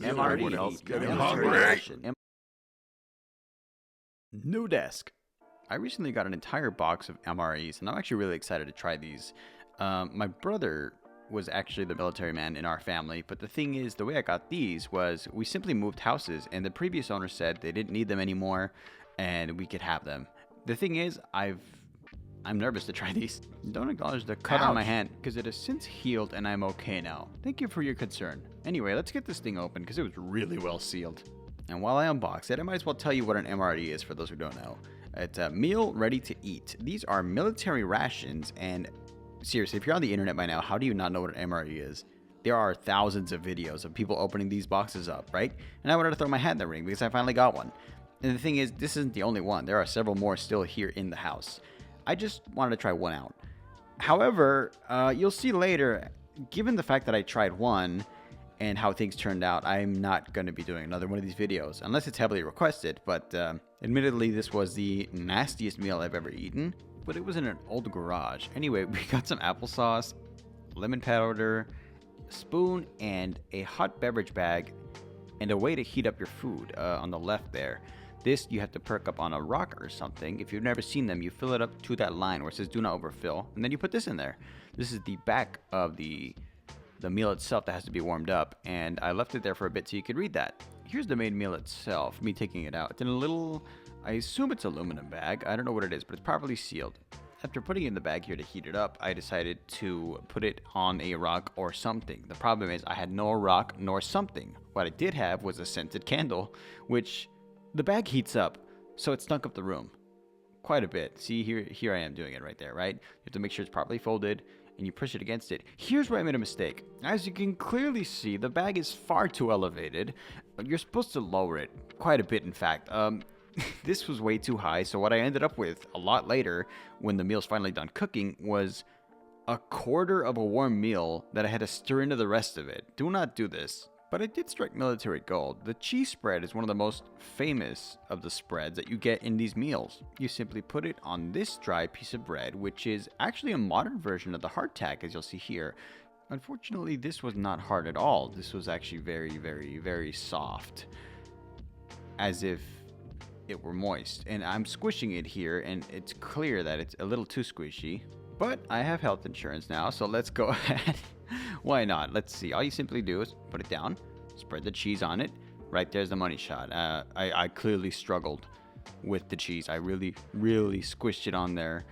MRE. What else? Getting Military hungry. ration. New desk. I recently got an entire box of MREs, and I'm actually really excited to try these. My brother was actually the military man in our family, but the thing is, the way I got these was we simply moved houses, and the previous owner said they didn't need them anymore, and we could have them. The thing is, I'm nervous to try these. Don't acknowledge the cut on my hand, because it has since healed and I'm okay now. Thank you for your concern. Anyway, let's get this thing open, because it was really well sealed. And while I unbox it, I might as well tell you what an MRE is for those who don't know. It's a meal ready to eat. These are military rations, and seriously, if you're on the internet by now, how do you not know what an MRE is? There are thousands of videos of people opening these boxes up, right? And I wanted to throw my hat in the ring because I finally got one. And the thing is, this isn't the only one. There are several more still here in the house. I just wanted to try one out. However, you'll see later, given the fact that I tried one and how things turned out, I'm not going to be doing another one of these videos, unless it's heavily requested. But admittedly, this was the nastiest meal I've ever eaten, but it was in an old garage. Anyway, we got some applesauce, lemon powder, a spoon, and a hot beverage bag, and a way to heat up your food on the left there. This you have to perk up on a rock or something. If you've never seen them, you fill it up to that line where it says do not overfill, and then you put this in there. This is the back of the meal itself that has to be warmed up, and I left it there for a bit so you could read that. Here's the main meal itself, me taking it out. It's in a little, I assume it's aluminum bag. I don't know what it is, but it's properly sealed. After putting it in the bag here to heat it up, I decided to put it on a rock or something. The problem is I had no rock nor something. What I did have was a scented candle, which the bag heats up, so it stunk up the room quite a bit. See, here I am doing it right there, right? You have to make sure it's properly folded, and you push it against it. Here's where I made a mistake. As you can clearly see, the bag is far too elevated. You're supposed to lower it quite a bit, in fact. This was way too high, so what I ended up with a lot later, when the meal's finally done cooking, was a quarter of a warm meal that I had to stir into the rest of it. Do not do this. But I did strike military gold. The cheese spread is one of the most famous of the spreads that you get in these meals. You simply put it on this dry piece of bread, which is actually a modern version of the hardtack, as you'll see here. Unfortunately, this was not hard at all. This was actually very, very, very soft, as if it were moist. And I'm squishing it here, and it's clear that it's a little too squishy. But I have health insurance now, so let's go ahead. Why not? Let's see. All you simply do is put it down, spread the cheese on it. Right there's the money shot. I clearly struggled with the cheese. I really, really squished it on there.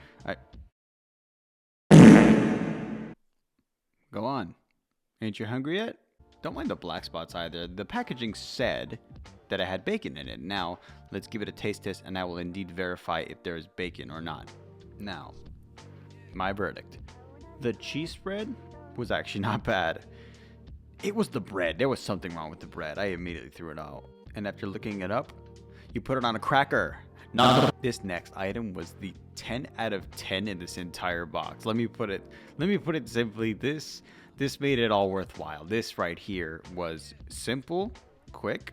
Go on. Ain't you hungry yet? Don't mind the black spots either. The packaging said that I had bacon in it. Now, let's give it a taste test, and I will indeed verify if there is bacon or not. Now, my verdict. The cheese spread was actually not bad. It was the bread. There was something wrong with the bread. I immediately threw it out. And after looking it up, you put it on a cracker. This next item was the 10 out of 10 in this entire box. Let me put it simply. This made it all worthwhile. This right here was simple, quick,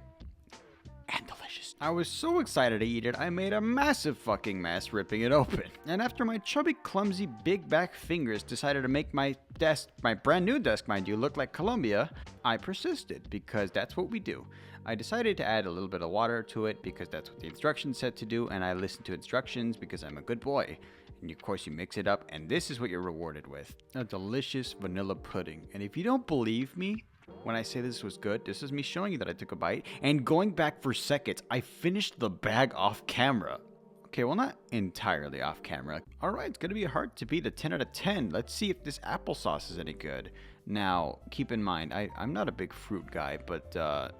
and delicious. I was so excited to eat it, I made a massive fucking mess ripping it open. And after my chubby, clumsy, big back fingers decided to make my desk, my brand new desk, mind you, look like Columbia, I persisted, because that's what we do. I decided to add a little bit of water to it because that's what the instructions said to do, and I listened to instructions because I'm a good boy. And of course you mix it up, and this is what you're rewarded with. A delicious vanilla pudding. And if you don't believe me, when I say this was good, this is me showing you that I took a bite and going back for seconds. I finished the bag off camera. Okay, well, not entirely off camera. All right, it's going to be hard to beat a 10 out of 10. Let's see if this applesauce is any good. Now, keep in mind, I'm not a big fruit guy, but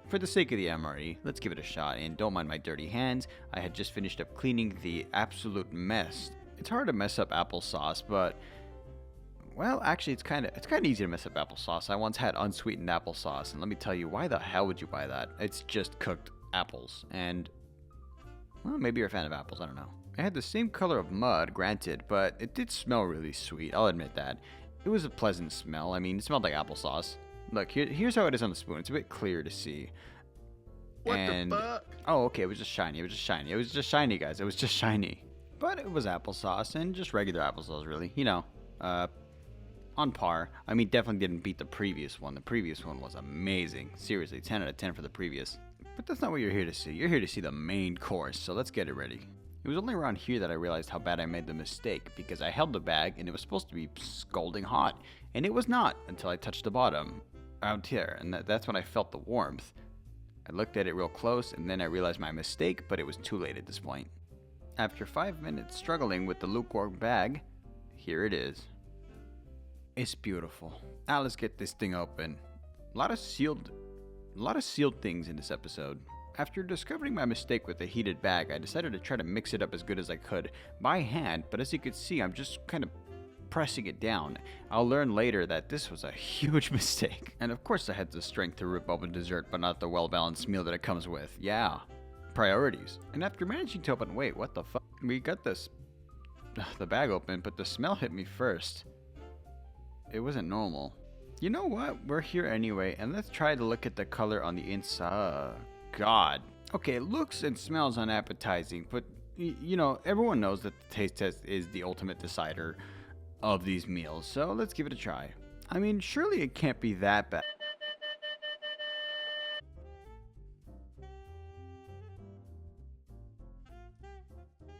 for the sake of the MRE, let's give it a shot. And don't mind my dirty hands. I had just finished up cleaning the absolute mess. It's hard to mess up applesauce, but well, actually, it's kind of easy to mess up applesauce. I once had unsweetened applesauce, and let me tell you, why the hell would you buy that? It's just cooked apples, and well, maybe you're a fan of apples. I don't know. It had the same color of mud, granted, but it did smell really sweet. I'll admit that. It was a pleasant smell. I mean, it smelled like applesauce. Look, here's how it is on the spoon. It's a bit clear to see. What the fuck? Oh, okay. It was just shiny. It was just shiny. It was just shiny, guys. It was just shiny. But it was applesauce, and just regular applesauce, really. You know, on par. I mean, definitely didn't beat the previous one. The previous one was amazing. Seriously, 10 out of 10 for the previous. But that's not what you're here to see. You're here to see the main course, so let's get it ready. It was only around here that I realized how bad I made the mistake, because I held the bag and it was supposed to be scalding hot, and it was not until I touched the bottom out here, and that's when I felt the warmth. I looked at it real close, and then I realized my mistake, but it was too late at this point. After 5 minutes struggling with the lukewarm bag, here it is. It's beautiful. Now let's get this thing open. A lot of sealed things in this episode. After discovering my mistake with the heated bag, I decided to try to mix it up as good as I could by hand, but as you can see, I'm just kind of pressing it down. I'll learn later that this was a huge mistake. And of course I had the strength to rip open dessert, but not the well-balanced meal that it comes with. Yeah, priorities. And after managing to open, wait, what the fuck? We got the bag open, but the smell hit me first. It wasn't normal. You know what? We're here anyway, and let's try to look at the color on the inside. God. Okay, it looks and smells unappetizing, but you know, everyone knows that the taste test is the ultimate decider of these meals, so let's give it a try. I mean, surely it can't be that bad.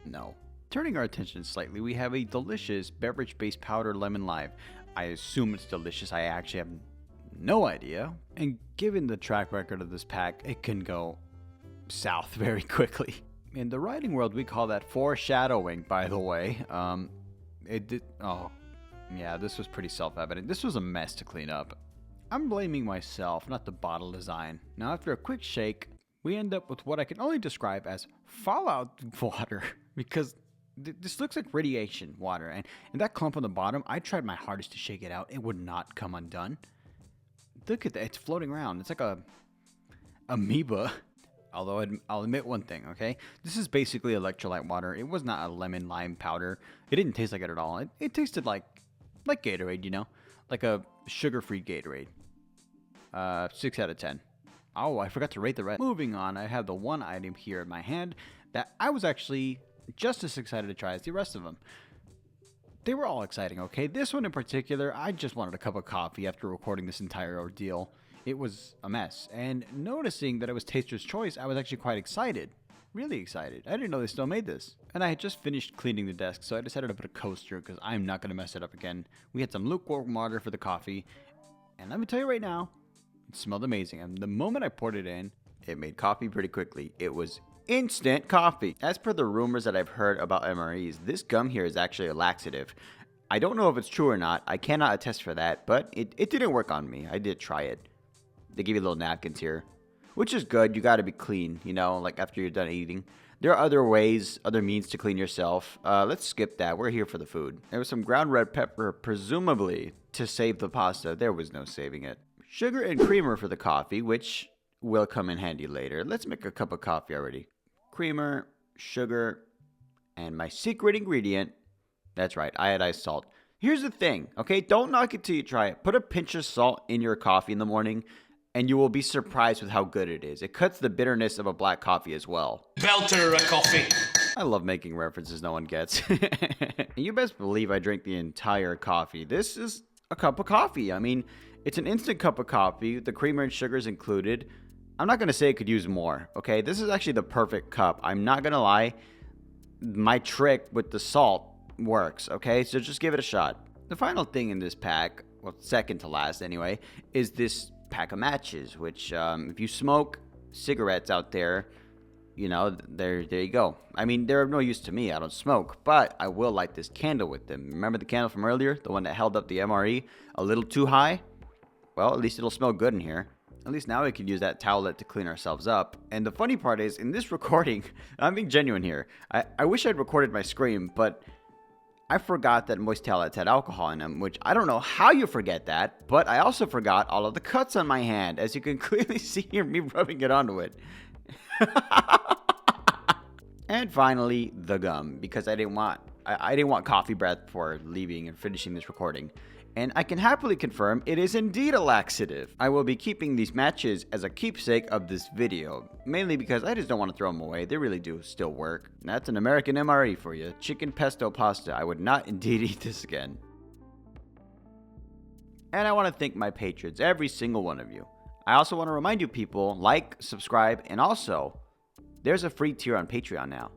No. Turning our attention slightly, we have a delicious beverage-based powder lemon lime. I assume it's delicious. I actually have no idea. And given the track record of this pack, it can go south very quickly. In the writing world, we call that foreshadowing, by the way. Oh, yeah, this was pretty self-evident. This was a mess to clean up. I'm blaming myself, not the bottle design. Now, after a quick shake, we end up with what I can only describe as fallout water, because this looks like radiation water, and that clump on the bottom, I tried my hardest to shake it out. It would not come undone. Look at that, it's floating around. It's like a amoeba. Although I'll admit one thing, okay? This is basically electrolyte water. It was not a lemon lime powder. It didn't taste like it at all. It tasted like Gatorade, you know? Like a sugar-free Gatorade. 6 out of 10. Oh, I forgot to rate the rest. Moving on, I have the one item here in my hand that I was actually just as excited to try as the rest of them. They were all exciting, okay? This one in particular, I just wanted a cup of coffee after recording this entire ordeal. It was a mess, and noticing that it was Taster's Choice, I was actually quite excited. Really excited. I didn't know they still made this. And I had just finished cleaning the desk, so I decided to put a coaster because I'm not going to mess it up again. We had some lukewarm water for the coffee, and let me tell you right now, it smelled amazing. And the moment I poured it in, it made coffee pretty quickly. It was instant coffee. As per the rumors that I've heard about MREs, this gum here is actually a laxative. I don't know if it's true or not. I cannot attest for that, but it didn't work on me. I did try it. They give you little napkins here, which is good. You got to be clean, you know, like after you're done eating. There are other ways, other means to clean yourself. Let's skip that. We're here for the food. There was some ground red pepper, presumably to save the pasta. There was no saving it. Sugar and creamer for the coffee, which will come in handy later. Let's make a cup of coffee already. Creamer, sugar, and my secret ingredient. That's right, iodized salt. Here's the thing, okay? Don't knock it till you try it. Put a pinch of salt in your coffee in the morning, and you will be surprised with how good it is. It cuts the bitterness of a black coffee as well. Belter a coffee. I love making references no one gets. And you best believe I drank the entire coffee. This is a cup of coffee. I mean, it's an instant cup of coffee. The creamer and sugar is included. I'm not going to say it could use more, okay? This is actually the perfect cup. I'm not going to lie. My trick with the salt works, okay? So just give it a shot. The final thing in this pack, well, second to last anyway, is this pack of matches, which if you smoke cigarettes out there, you know, there you go. I mean, they're of no use to me. I don't smoke, but I will light this candle with them. Remember the candle from earlier? The one that held up the MRE a little too high? Well, at least it'll smell good in here. At least now we can use that towelette to clean ourselves up. And the funny part is, in this recording, I'm being genuine here. I wish I'd recorded my scream, but I forgot that moist towelettes had alcohol in them, which I don't know how you forget that, but I also forgot all of the cuts on my hand, as you can clearly see here, me rubbing it onto it. And finally, the gum, because I didn't want coffee breath before leaving and finishing this recording. And I can happily confirm it is indeed a laxative. I will be keeping these matches as a keepsake of this video, mainly because I just don't want to throw them away. They really do still work. That's an American MRE for you. Chicken pesto pasta. I would not indeed eat this again. And I want to thank my patrons, every single one of you. I also want to remind you people, like, subscribe, and also, there's a free tier on Patreon now.